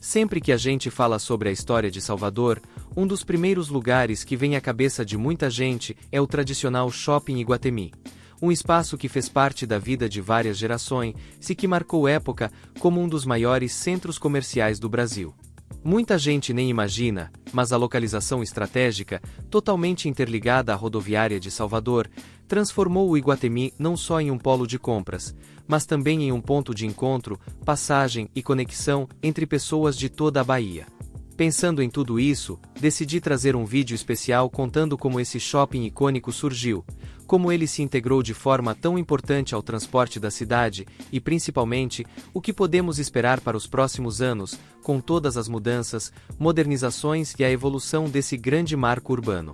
Sempre que a gente fala sobre a história de Salvador, um dos primeiros lugares que vem à cabeça de muita gente é o tradicional Shopping Iguatemi. Um espaço que fez parte da vida de várias gerações e que marcou época como um dos maiores centros comerciais do Brasil. Muita gente nem imagina, mas a localização estratégica, totalmente interligada à rodoviária de Salvador, transformou o Iguatemi não só em um polo de compras, mas também em um ponto de encontro, passagem e conexão entre pessoas de toda a Bahia. Pensando em tudo isso, decidi trazer um vídeo especial contando como esse shopping icônico surgiu, como ele se integrou de forma tão importante ao transporte da cidade e, principalmente, o que podemos esperar para os próximos anos, com todas as mudanças, modernizações e a evolução desse grande marco urbano.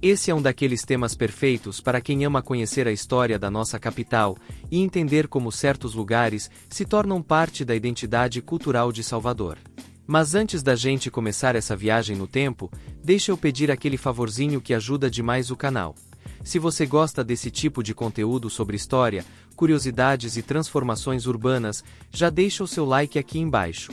Esse é um daqueles temas perfeitos para quem ama conhecer a história da nossa capital e entender como certos lugares se tornam parte da identidade cultural de Salvador. Mas antes da gente começar essa viagem no tempo, deixa eu pedir aquele favorzinho que ajuda demais o canal. Se você gosta desse tipo de conteúdo sobre história, curiosidades e transformações urbanas, já deixa o seu like aqui embaixo.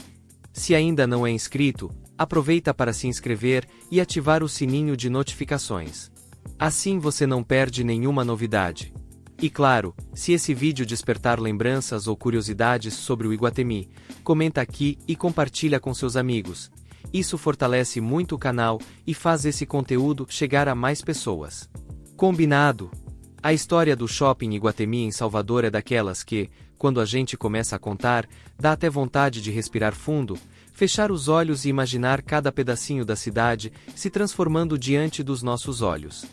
Se ainda não é inscrito, aproveita para se inscrever e ativar o sininho de notificações. Assim você não perde nenhuma novidade. E claro, se esse vídeo despertar lembranças ou curiosidades sobre o Iguatemi, comenta aqui e compartilha com seus amigos. Isso fortalece muito o canal e faz esse conteúdo chegar a mais pessoas. Combinado? A história do Shopping Iguatemi em Salvador é daquelas que, quando a gente começa a contar, dá até vontade de respirar fundo, fechar os olhos e imaginar cada pedacinho da cidade se transformando diante dos nossos olhos.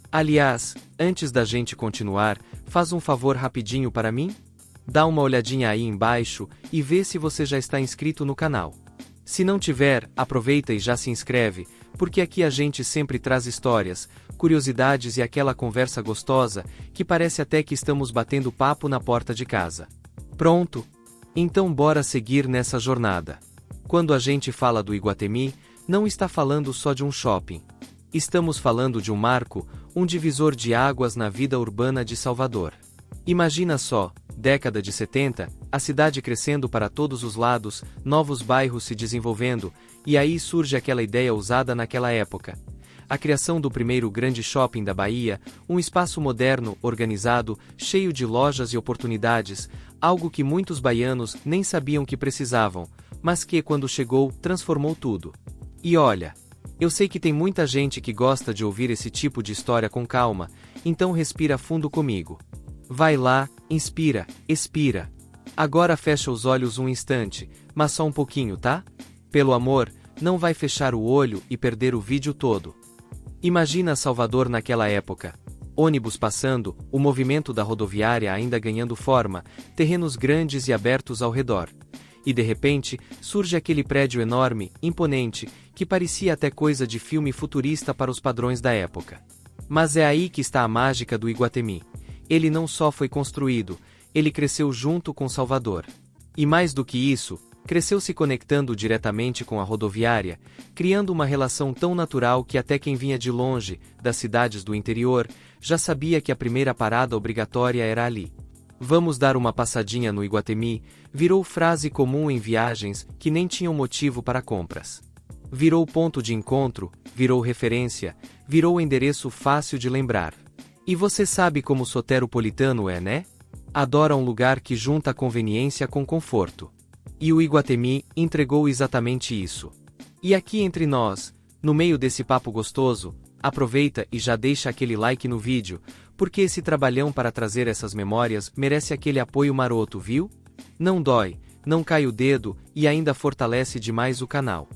Aliás, antes da gente continuar, faz um favor rapidinho para mim? Dá uma olhadinha aí embaixo e vê se você já está inscrito no canal. Se não tiver, aproveita e já se inscreve, porque aqui a gente sempre traz histórias, curiosidades e aquela conversa gostosa, que parece até que estamos batendo papo na porta de casa. Pronto? Então bora seguir nessa jornada. Quando a gente fala do Iguatemi, não está falando só de um shopping. Estamos falando de um marco, um divisor de águas na vida urbana de Salvador. Imagina só, década de 70, a cidade crescendo para todos os lados, novos bairros se desenvolvendo, e aí surge aquela ideia usada naquela época. A criação do primeiro grande shopping da Bahia, um espaço moderno, organizado, cheio de lojas e oportunidades, algo que muitos baianos nem sabiam que precisavam, mas que, quando chegou, transformou tudo. E olha, eu sei que tem muita gente que gosta de ouvir esse tipo de história com calma, então respira fundo comigo. Vai lá, inspira, expira. Agora fecha os olhos um instante, mas só um pouquinho, tá? Pelo amor, não vai fechar o olho e perder o vídeo todo. Imagina Salvador naquela época. Ônibus passando, o movimento da rodoviária ainda ganhando forma, terrenos grandes e abertos ao redor. E de repente, surge aquele prédio enorme, imponente, que parecia até coisa de filme futurista para os padrões da época. Mas é aí que está a mágica do Iguatemi. Ele não só foi construído, ele cresceu junto com Salvador. E mais do que isso, cresceu se conectando diretamente com a rodoviária, criando uma relação tão natural que até quem vinha de longe, das cidades do interior, já sabia que a primeira parada obrigatória era ali. Vamos dar uma passadinha no Iguatemi, virou frase comum em viagens que nem tinham motivo para compras. Virou ponto de encontro, virou referência, virou endereço fácil de lembrar. E você sabe como soteropolitano é, né? Adora um lugar que junta conveniência com conforto. E o Iguatemi entregou exatamente isso. E aqui entre nós, no meio desse papo gostoso, aproveita e já deixa aquele like no vídeo, porque esse trabalhão para trazer essas memórias merece aquele apoio maroto, viu? Não dói, não cai o dedo e ainda fortalece demais o canal.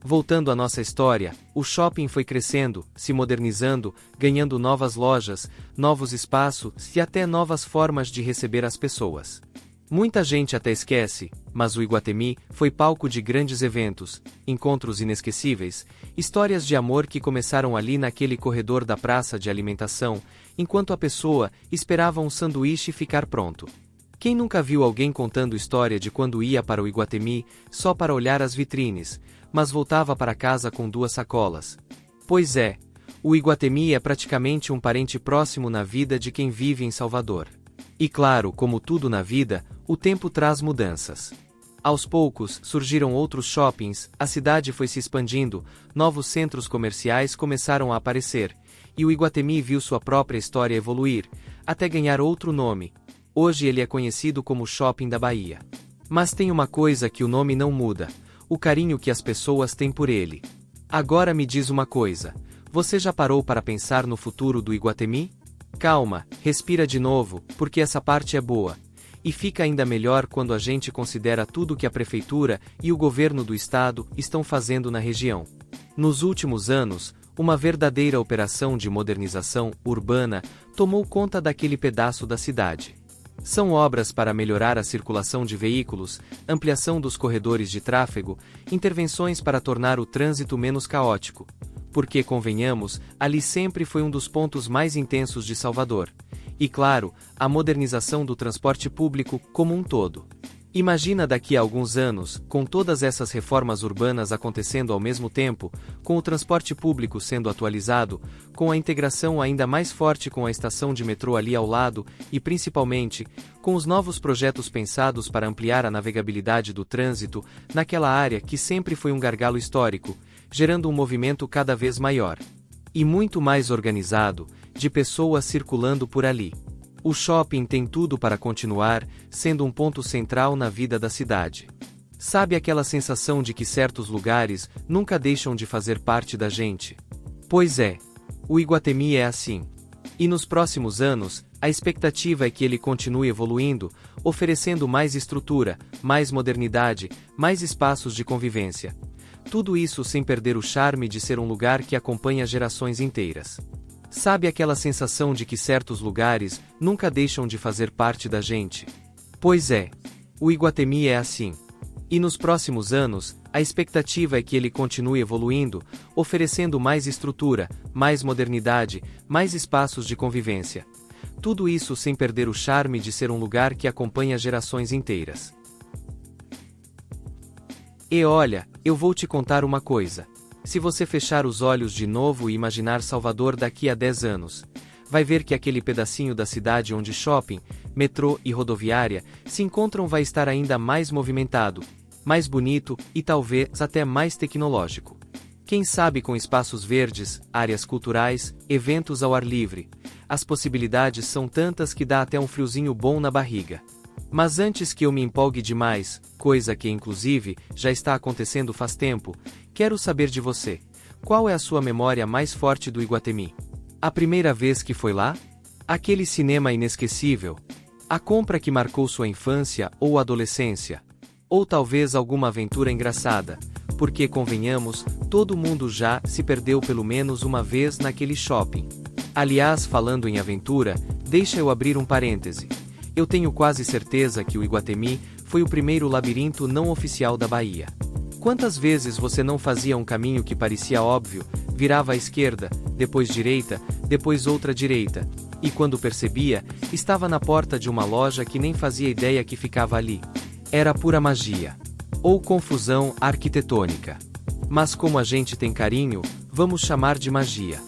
Voltando à nossa história, o shopping foi crescendo, se modernizando, ganhando novas lojas, novos espaços e até novas formas de receber as pessoas. Muita gente até esquece, mas o Iguatemi foi palco de grandes eventos, encontros inesquecíveis, histórias de amor que começaram ali naquele corredor da praça de alimentação, enquanto a pessoa esperava um sanduíche ficar pronto. Quem nunca viu alguém contando história de quando ia para o Iguatemi só para olhar as vitrines, mas voltava para casa com 2 sacolas? Pois é, o Iguatemi é praticamente um parente próximo na vida de quem vive em Salvador. E claro, como tudo na vida, o tempo traz mudanças. Aos poucos, surgiram outros shoppings, a cidade foi se expandindo, novos centros comerciais começaram a aparecer, e o Iguatemi viu sua própria história evoluir, até ganhar outro nome. Hoje ele é conhecido como Shopping da Bahia. Mas tem uma coisa que o nome não muda: o carinho que as pessoas têm por ele. Agora me diz uma coisa: você já parou para pensar no futuro do Iguatemi? Calma, respira de novo, porque essa parte é boa. E fica ainda melhor quando a gente considera tudo que a prefeitura e o governo do estado estão fazendo na região. Nos últimos anos, uma verdadeira operação de modernização urbana tomou conta daquele pedaço da cidade. São obras para melhorar a circulação de veículos, ampliação dos corredores de tráfego, intervenções para tornar o trânsito menos caótico. Porque, convenhamos, ali sempre foi um dos pontos mais intensos de Salvador. E claro, a modernização do transporte público como um todo. Imagina daqui a alguns anos, com todas essas reformas urbanas acontecendo ao mesmo tempo, com o transporte público sendo atualizado, com a integração ainda mais forte com a estação de metrô ali ao lado, e principalmente, com os novos projetos pensados para ampliar a navegabilidade do trânsito, naquela área que sempre foi um gargalo histórico, gerando um movimento cada vez maior. E muito mais organizado, de pessoas circulando por ali. O shopping tem tudo para continuar sendo um ponto central na vida da cidade. Sabe aquela sensação de que certos lugares nunca deixam de fazer parte da gente? Pois é, o Iguatemi é assim. E nos próximos anos, a expectativa é que ele continue evoluindo, oferecendo mais estrutura, mais modernidade, mais espaços de convivência. Tudo isso sem perder o charme de ser um lugar que acompanha gerações inteiras. Sabe aquela sensação de que certos lugares nunca deixam de fazer parte da gente? Pois é, o Iguatemi é assim. E nos próximos anos, a expectativa é que ele continue evoluindo, oferecendo mais estrutura, mais modernidade, mais espaços de convivência. Tudo isso sem perder o charme de ser um lugar que acompanha gerações inteiras. E olha, eu vou te contar uma coisa. Se você fechar os olhos de novo e imaginar Salvador daqui a 10 anos, vai ver que aquele pedacinho da cidade onde shopping, metrô e rodoviária se encontram vai estar ainda mais movimentado, mais bonito e talvez até mais tecnológico. Quem sabe com espaços verdes, áreas culturais, eventos ao ar livre. As possibilidades são tantas que dá até um friozinho bom na barriga. Mas antes que eu me empolgue demais, coisa que inclusive já está acontecendo faz tempo, quero saber de você. Qual é a sua memória mais forte do Iguatemi? A primeira vez que foi lá? Aquele cinema inesquecível? A compra que marcou sua infância ou adolescência? Ou talvez alguma aventura engraçada? Porque, convenhamos, todo mundo já se perdeu pelo menos uma vez naquele shopping. Aliás, falando em aventura, deixa eu abrir um parêntese. Eu tenho quase certeza que o Iguatemi foi o primeiro labirinto não oficial da Bahia. Quantas vezes você não fazia um caminho que parecia óbvio, virava à esquerda, depois direita, depois outra direita, e quando percebia, estava na porta de uma loja que nem fazia ideia que ficava ali. Era pura magia. Ou confusão arquitetônica. Mas como a gente tem carinho, vamos chamar de magia.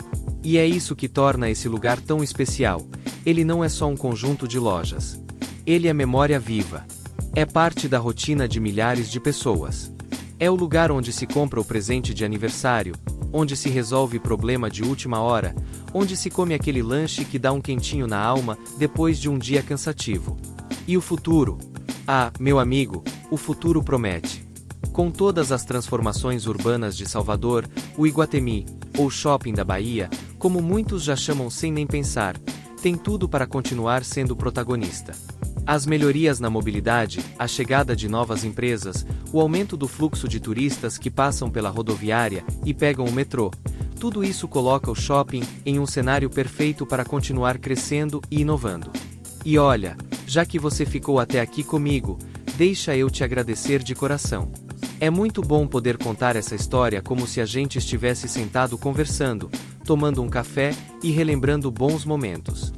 E é isso que torna esse lugar tão especial. Ele não é só um conjunto de lojas. Ele é memória viva. É parte da rotina de milhares de pessoas. É o lugar onde se compra o presente de aniversário, onde se resolve problema de última hora, onde se come aquele lanche que dá um quentinho na alma depois de um dia cansativo. E o futuro? Ah, meu amigo, o futuro promete. Com todas as transformações urbanas de Salvador, o Iguatemi, ou Shopping da Bahia, como muitos já chamam sem nem pensar, tem tudo para continuar sendo protagonista. As melhorias na mobilidade, a chegada de novas empresas, o aumento do fluxo de turistas que passam pela rodoviária e pegam o metrô, tudo isso coloca o shopping em um cenário perfeito para continuar crescendo e inovando. E olha, já que você ficou até aqui comigo, deixa eu te agradecer de coração. É muito bom poder contar essa história como se a gente estivesse sentado conversando, tomando um café e relembrando bons momentos.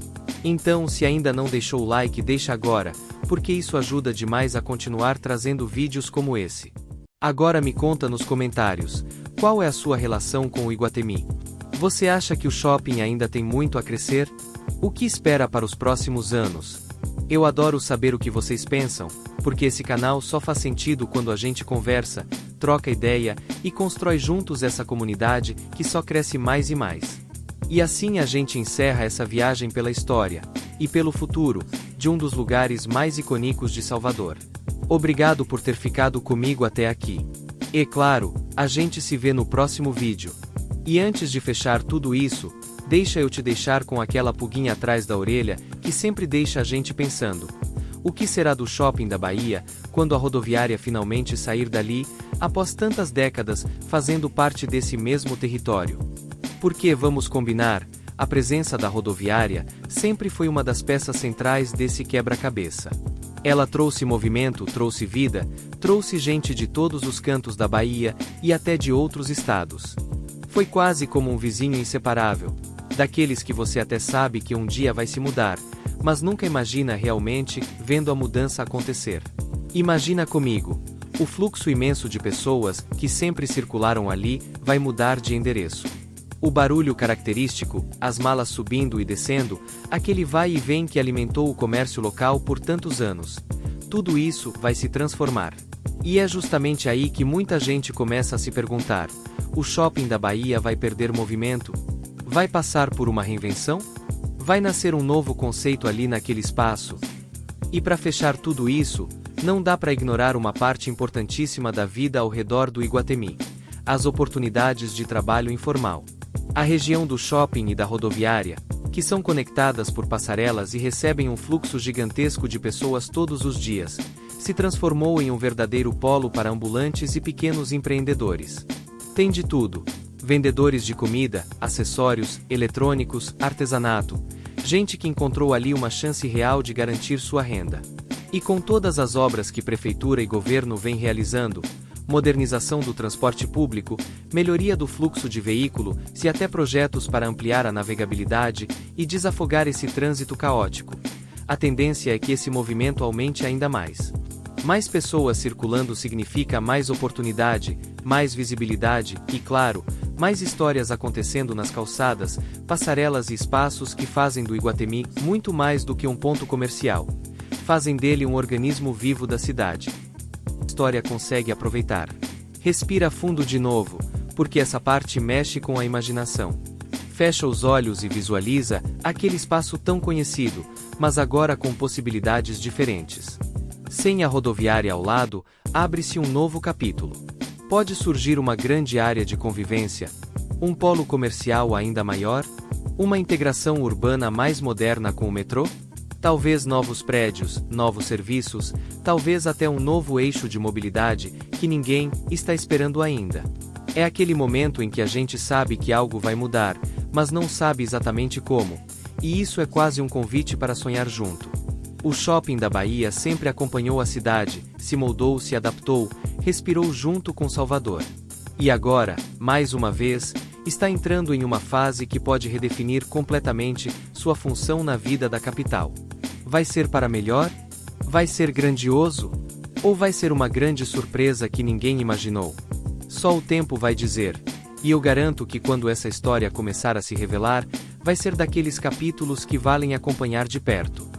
Então, se ainda não deixou o like, deixa agora, porque isso ajuda demais a continuar trazendo vídeos como esse. Agora me conta nos comentários, qual é a sua relação com o Iguatemi? Você acha que o shopping ainda tem muito a crescer? O que espera para os próximos anos? Eu adoro saber o que vocês pensam, porque esse canal só faz sentido quando a gente conversa, troca ideia e constrói juntos essa comunidade que só cresce mais e mais. E assim a gente encerra essa viagem pela história e pelo futuro de um dos lugares mais icônicos de Salvador. Obrigado por ter ficado comigo até aqui. E claro, a gente se vê no próximo vídeo. E antes de fechar tudo isso, deixa eu te deixar com aquela pulguinha atrás da orelha que sempre deixa a gente pensando. O que será do shopping da Bahia quando a rodoviária finalmente sair dali, após tantas décadas fazendo parte desse mesmo território? Porque vamos combinar, a presença da rodoviária sempre foi uma das peças centrais desse quebra-cabeça. Ela trouxe movimento, trouxe vida, trouxe gente de todos os cantos da Bahia e até de outros estados. Foi quase como um vizinho inseparável, daqueles que você até sabe que um dia vai se mudar, mas nunca imagina realmente vendo a mudança acontecer. Imagina comigo, o fluxo imenso de pessoas que sempre circularam ali vai mudar de endereço. O barulho característico, as malas subindo e descendo, aquele vai e vem que alimentou o comércio local por tantos anos. Tudo isso vai se transformar. E é justamente aí que muita gente começa a se perguntar: o shopping da Bahia vai perder movimento? Vai passar por uma reinvenção? Vai nascer um novo conceito ali naquele espaço? E para fechar tudo isso, não dá para ignorar uma parte importantíssima da vida ao redor do Iguatemi: as oportunidades de trabalho informal. A região do shopping e da rodoviária, que são conectadas por passarelas e recebem um fluxo gigantesco de pessoas todos os dias, se transformou em um verdadeiro polo para ambulantes e pequenos empreendedores. Tem de tudo: vendedores de comida, acessórios, eletrônicos, artesanato, gente que encontrou ali uma chance real de garantir sua renda. E com todas as obras que prefeitura e governo vêm realizando, modernização do transporte público, melhoria do fluxo de veículo, e até projetos para ampliar a navegabilidade e desafogar esse trânsito caótico, a tendência é que esse movimento aumente ainda mais. Mais pessoas circulando significa mais oportunidade, mais visibilidade e, claro, mais histórias acontecendo nas calçadas, passarelas e espaços que fazem do Iguatemi muito mais do que um ponto comercial. Fazem dele um organismo vivo da cidade. História consegue aproveitar. Respira fundo de novo, porque essa parte mexe com a imaginação. Fecha os olhos e visualiza aquele espaço tão conhecido, mas agora com possibilidades diferentes. Sem a rodoviária ao lado, abre-se um novo capítulo. Pode surgir uma grande área de convivência, um polo comercial ainda maior, uma integração urbana mais moderna com o metrô? Talvez novos prédios, novos serviços, talvez até um novo eixo de mobilidade que ninguém está esperando ainda. É aquele momento em que a gente sabe que algo vai mudar, mas não sabe exatamente como. E isso é quase um convite para sonhar junto. O shopping da Bahia sempre acompanhou a cidade, se moldou, se adaptou, respirou junto com Salvador. E agora, mais uma vez, está entrando em uma fase que pode redefinir completamente sua função na vida da capital. Vai ser para melhor? Vai ser grandioso? Ou vai ser uma grande surpresa que ninguém imaginou? Só o tempo vai dizer. E eu garanto que quando essa história começar a se revelar, vai ser daqueles capítulos que valem acompanhar de perto.